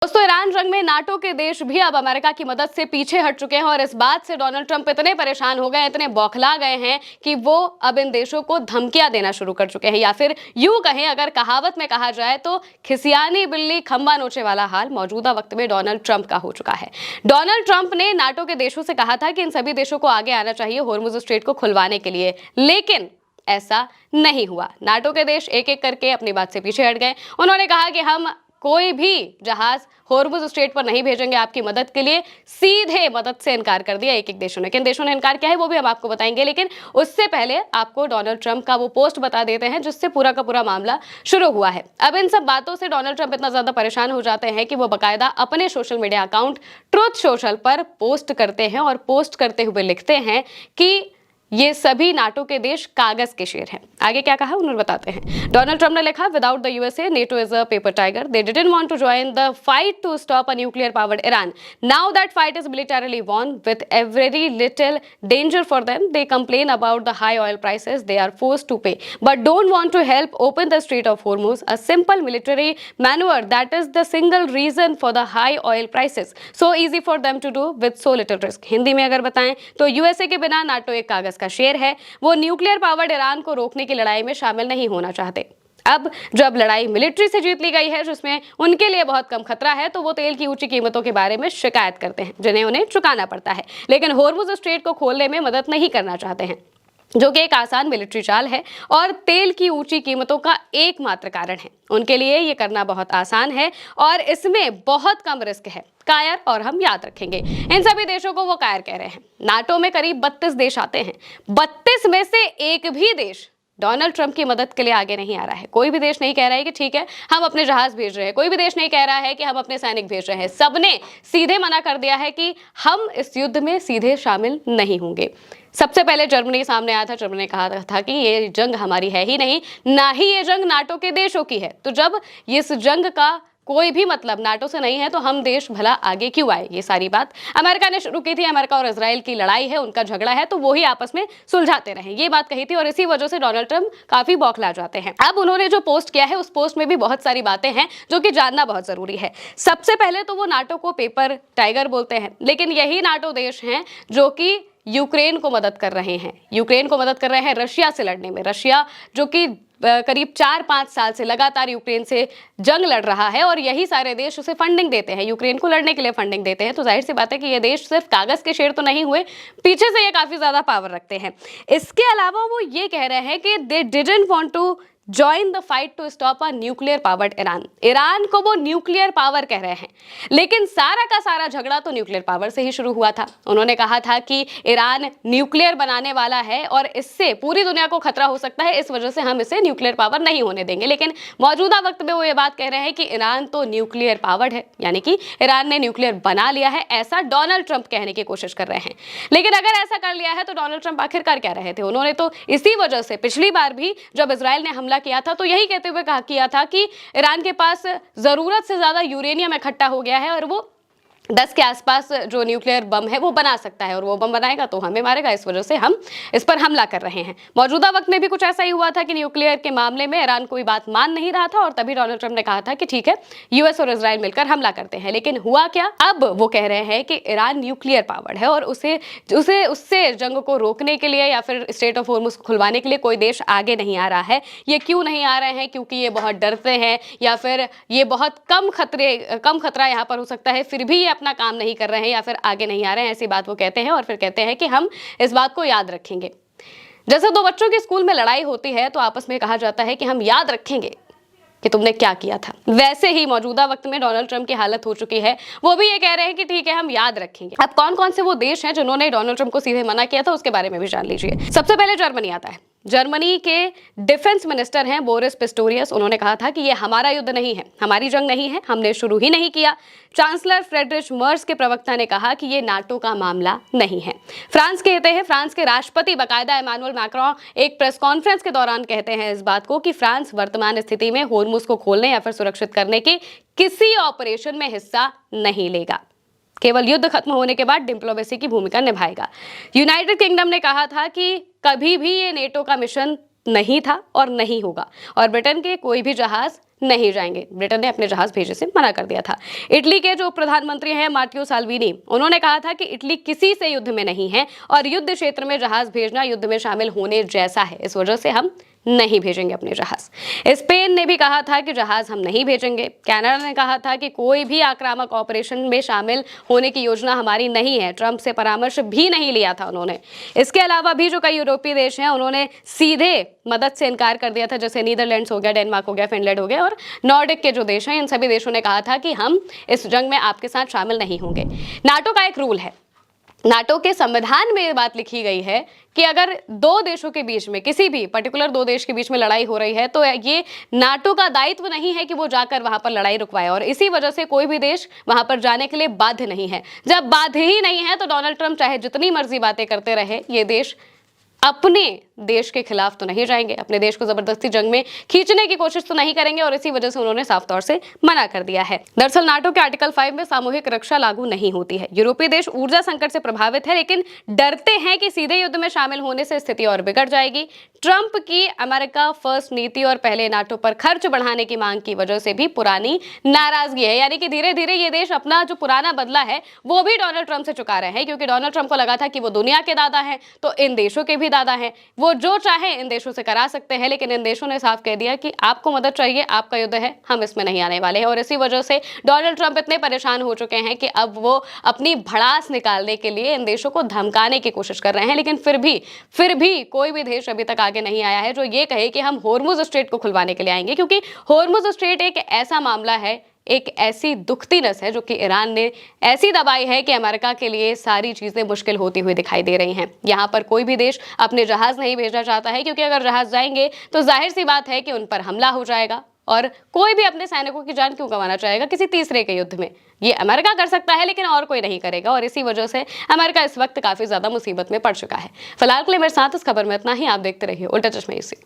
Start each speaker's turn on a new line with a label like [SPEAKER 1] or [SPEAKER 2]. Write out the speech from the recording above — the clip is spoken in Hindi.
[SPEAKER 1] दोस्तों, ईरान जंग में नाटो के देश भी अब अमेरिका की मदद से पीछे हट चुके हैं और इस बात से डोनाल्ड ट्रंप इतने परेशान हो गए, इतने बौखला गए हैं कि वो अब इन देशों को धमकियां देना शुरू कर चुके हैं, या फिर यूं कहें, अगर कहावत में कहा जाए तो खिसियानी बिल्ली खंबा नोचे वाला हाल मौजूदा वक्त में डोनाल्ड ट्रंप का हो चुका है। डोनाल्ड ट्रंप ने नाटो के देशों से कहा था कि इन सभी देशों को आगे आना चाहिए होर्मुज स्ट्रेट को खुलवाने के लिए, लेकिन ऐसा नहीं हुआ। नाटो के देश एक एक करके अपनी बात से पीछे हट गए। उन्होंने कहा कि हम कोई भी जहाज होर्मुज स्ट्रेट पर नहीं भेजेंगे आपकी मदद के लिए। सीधे मदद से इनकार कर दिया एक एक देशों ने। किन देशों ने इनकार किया है वो भी हम आपको बताएंगे, लेकिन उससे पहले आपको डोनाल्ड ट्रंप का वो पोस्ट बता देते हैं जिससे पूरा का पूरा मामला शुरू हुआ है। अब इन सब बातों से डोनाल्ड ट्रंप इतना ज्यादा परेशान हो जाते हैं कि वो बाकायदा अपने social media account truth social पर पोस्ट करते हैं और पोस्ट करते हुए लिखते हैं कि ये सभी नाटो के देश कागज के शेर हैं। आगे क्या कहा उन्होंने बताते हैं। डोनाल्ड ट्रंप ने लिखा, without the USA NATO is a paper tiger, they didn't want to join the fight to stop a nuclear powered Iran, now that fight is militarily won with every little danger for them, they complain about the high oil prices they are forced to pay but don't want to help open the Strait of Hormuz, a simple military manoeuvre that is the single reason for the high oil prices, so easy for them to do with so little risk. Hindi में अगर बताएं तो यूएसए के बिना नाटो एक कागज का शेर है। वो न्यूक्लियर पावर्ड ईरान को रोकने की लड़ाई में शामिल नहीं होना चाहते। अब जब लड़ाई मिलिट्री से जीत ली गई है, जिसमें उनके लिए बहुत कम खतरा है, तो वो तेल की ऊंची कीमतों के बारे में शिकायत करते हैं जिन्हें उन्हें चुकाना पड़ता है, लेकिन होर्मुज स्ट्रेट को खोलने में मदद नहीं करना चाहते हैं, जो कि एक आसान मिलिट्री चाल है और तेल की ऊंची कीमतों का एकमात्र कारण है। उनके लिए ये करना बहुत आसान है और इसमें बहुत कम रिस्क है। कायर, और हम याद रखेंगे इन सभी देशों को वो कायर कह रहे हैं। नाटो में करीब 32 देश आते हैं, 32 में से एक भी देश डोनाल्ड ट्रंप की मदद के लिए आगे नहीं आ रहा है। कोई भी देश नहीं कह रहा है कि ठीक है हम अपने जहाज भेज रहे हैं, कोई भी देश नहीं कह रहा है कि हम अपने सैनिक भेज रहे हैं। सबने सीधे मना कर दिया है कि हम इस युद्ध में सीधे शामिल नहीं होंगे। सबसे पहले जर्मनी सामने आया था। जर्मनी ने कहा था कि ये जंग हमारी है ही नहीं, ना ही ये जंग नाटो के देशों की है, तो जब इस जंग का कोई भी मतलब नाटो से नहीं है तो हम देश भला आगे क्यों आए। ये सारी बात अमेरिका ने शुरू की थी। अमेरिका और इजराइल की लड़ाई है, उनका झगड़ा है, तो वो ही आपस में सुलझाते रहे, ये बात कही थी और इसी वजह से डोनाल्ड ट्रंप काफी बौखला जाते हैं। अब उन्होंने जो पोस्ट किया है उस पोस्ट में भी बहुत सारी बातें हैं जो कि जानना बहुत जरूरी है। सबसे पहले तो वो नाटो को पेपर टाइगर बोलते हैं, लेकिन यही नाटो देश हैं जो कि यूक्रेन को मदद कर रहे हैं। यूक्रेन को मदद कर रहे हैं रशिया से लड़ने में। रशिया जो कि करीब 4-5 साल से लगातार यूक्रेन से जंग लड़ रहा है और यही सारे देश उसे फंडिंग देते हैं, यूक्रेन को लड़ने के लिए फंडिंग देते हैं। तो जाहिर सी बात है कि ये देश सिर्फ कागज के शेर तो नहीं हुए, पीछे से ये काफी ज्यादा पावर रखते हैं। इसके अलावा वो ये कह रहे हैं कि they didn't want to join the fight to stop a nuclear powered Iran. Iran को वो न्यूक्लियर पावर कह रहे हैं, लेकिन सारा का सारा झगड़ा तो न्यूक्लियर पावर से ही शुरू हुआ था। उन्होंने कहा था कि ईरान न्यूक्लियर बनाने वाला है और इससे पूरी दुनिया को खतरा हो सकता है, इस वजह से हम इसे न्यूक्लियर पावर नहीं होने देंगे। लेकिन मौजूदा वक्त में वो ये बात कह रहे हैं कि ईरान तो न्यूक्लियर पावर्ड है, यानी कि ईरान ने न्यूक्लियर बना लिया है, ऐसा डोनाल्ड ट्रंप कहने की कोशिश कर रहे हैं। लेकिन अगर ऐसा कर लिया है तो डोनाल्ड ट्रंप आखिरकार क्या रहे थे। उन्होंने तो इसी वजह से पिछली बार भी जब इजराइल ने हमला किया था तो यही कहते हुए कहा किया था कि ईरान के पास जरूरत से ज्यादा यूरेनियम इकट्ठा हो गया है और वो 10 के आसपास जो न्यूक्लियर बम है वो बना सकता है और वो बम बनाएगा तो हमें मारेगा, इस वजह से हम इस पर हमला कर रहे हैं। मौजूदा वक्त में भी कुछ ऐसा ही हुआ था कि न्यूक्लियर के मामले में ईरान कोई बात मान नहीं रहा था और तभी डोनाल्ड ट्रंप ने कहा था कि ठीक है यूएस और इजराइल मिलकर हमला करते हैं। लेकिन हुआ क्या, अब वो कह रहे हैं कि ईरान न्यूक्लियर पावर्ड है और उससे जंग को रोकने के लिए या फिर स्ट्रेट ऑफ होर्मुज को खुलवाने के लिए कोई देश आगे नहीं आ रहा है। ये क्यों नहीं आ रहे हैं? क्योंकि ये बहुत डरते हैं या फिर ये बहुत कम खतरा यहाँ पर हो सकता है, फिर भी ये अपना काम नहीं कर रहे हैं या फिर आगे नहीं आ रहे हैं, ऐसी बात वो कहते हैं। और फिर कहते हैं कि हम इस बात को याद रखेंगे। जैसे दो बच्चों के स्कूल में लड़ाई होती है तो आपस में कहा जाता है कि हम याद रखेंगे कि तुमने क्या किया था, वैसे ही मौजूदा वक्त में डोनाल्ड ट्रंप की हालत हो चुकी है। वो भी ये कह रहे हैं कि ठीक है हम याद रखेंगे। अब कौन कौन से वो देश हैं जिन्होंने डोनाल्ड ट्रंप को सीधे मना किया था उसके बारे में भी जान लीजिए। सबसे पहले जर्मनी आता है। जर्मनी के डिफेंस मिनिस्टर हैं बोरिस पिस्टोरियस। उन्होंने कहा था कि ये हमारा युद्ध नहीं है, हमारी जंग नहीं है, हमने शुरू ही नहीं किया। चांसलर फ्रेडरिच मर्स के प्रवक्ता ने कहा कि ये नाटो का मामला नहीं है। फ्रांस कहते हैं, फ्रांस के राष्ट्रपति बाकायदा इमानुएल मैक्रों एक प्रेस कॉन्फ्रेंस के दौरान कहते हैं इस बात को कि फ्रांस वर्तमान स्थिति में होर्मुज को खोलने या फिर सुरक्षित करने के किसी ऑपरेशन में हिस्सा नहीं लेगा, केवल युद्ध खत्म होने के बाद डिप्लोमेसी की भूमिका निभाएगा। यूनाइटेड किंगडम ने कहा था कि कभी भी ये नेटो का मिशन नहीं था और नहीं होगा और ब्रिटेन के कोई भी जहाज नहीं जाएंगे। ब्रिटेन ने अपने जहाज भेजने से मना कर दिया था। इटली के जो प्रधानमंत्री हैं मार्टियो साल्विनी, उन्होंने कहा था कि इटली किसी से युद्ध में नहीं है और युद्ध क्षेत्र में जहाज भेजना युद्ध में शामिल होने जैसा है, इस वजह से हम नहीं भेजेंगे अपने जहाज। स्पेन ने भी कहा था कि जहाज हम नहीं भेजेंगे। कनाडा ने कहा था कि कोई भी आक्रामक ऑपरेशन में शामिल होने की योजना हमारी नहीं है। ट्रंप से परामर्श भी नहीं लिया था उन्होंने। इसके अलावा भी जो कई यूरोपीय देश हैं उन्होंने सीधे मदद से इनकार कर दिया था, जैसे नीदरलैंड्स हो गया, डेनमार्क हो गया, फिनलैंड हो गया और नॉर्डिक के जो देश हैं, इन सभी देशों ने कहा था कि हम इस जंग में आपके साथ शामिल नहीं होंगे। नाटो का एक रूल है, नाटो के संविधान में ये बात लिखी गई है कि अगर दो देशों के बीच में, किसी भी पर्टिकुलर दो देश के बीच में लड़ाई हो रही है तो ये नाटो का दायित्व नहीं है कि वो जाकर वहां पर लड़ाई रुकवाए, और इसी वजह से कोई भी देश वहां पर जाने के लिए बाध्य नहीं है। जब बाध्य ही नहीं है तो डोनाल्ड ट्रंप चाहे जितनी मर्जी बातें करते रहे, ये देश अपने देश के खिलाफ तो नहीं जाएंगे, अपने देश को जबरदस्ती जंग में खींचने की कोशिश तो नहीं करेंगे, और इसी वजह से उन्होंने साफ तौर से मना कर दिया है। दरअसल नाटो के आर्टिकल 5 में सामूहिक रक्षा लागू नहीं होती है। यूरोपीय देश ऊर्जा संकट से प्रभावित है, लेकिन डरते हैं कि सीधे युद्ध में शामिल होने से स्थिति और बिगड़ जाएगी। ट्रंप की अमेरिका फर्स्ट नीति और पहले नाटो पर खर्च बढ़ाने की मांग की वजह से भी पुरानी नाराजगी है, यानी कि धीरे धीरे ये देश अपना जो पुराना बदला है वो भी डोनाल्ड ट्रंप से चुका रहे हैं, क्योंकि डोनाल्ड ट्रंप को लगा था कि वो दुनिया के दादा हैं तो इन देशों के भी दादा हैं, वो जो चाहे इन देशों से करा सकते हैं। लेकिन इन देशों ने साफ कह दिया कि आपको मदद चाहिए, आपका युद्ध है, हम इसमें नहीं आने वाले हैं। और इसी वजह से डोनाल्ड ट्रंप इतने परेशान हो चुके हैं कि अब वो अपनी भड़ास निकालने के लिए इन देशों को धमकाने की कोशिश कर रहे हैं। लेकिन फिर भी कोई भी देश अभी तक आगे नहीं आया है जो ये कहे कि हम होर्मुज स्ट्रेट को खुलवाने के लिए आएंगे, क्योंकि होर्मुज स्ट्रेट एक ऐसा मामला है, एक ऐसी दुखती नस है जो कि ईरान ने ऐसी दबाई है कि अमेरिका के लिए सारी चीजें मुश्किल होती हुई दिखाई दे रही हैं। यहाँ पर कोई भी देश अपने जहाज नहीं भेजना चाहता है, क्योंकि अगर जहाज जाएंगे तो जाहिर सी बात है कि उन पर हमला हो जाएगा, और कोई भी अपने सैनिकों की जान क्यों गंवाना चाहेगा किसी तीसरे के युद्ध में। ये अमेरिका कर सकता है लेकिन और कोई नहीं करेगा, और इसी वजह से अमेरिका इस वक्त काफी ज्यादा मुसीबत में पड़ चुका है। फिलहाल के लिए मेरे साथ इस खबर में इतना ही। आप देखते रहिए उल्टा चश्मा यूसी।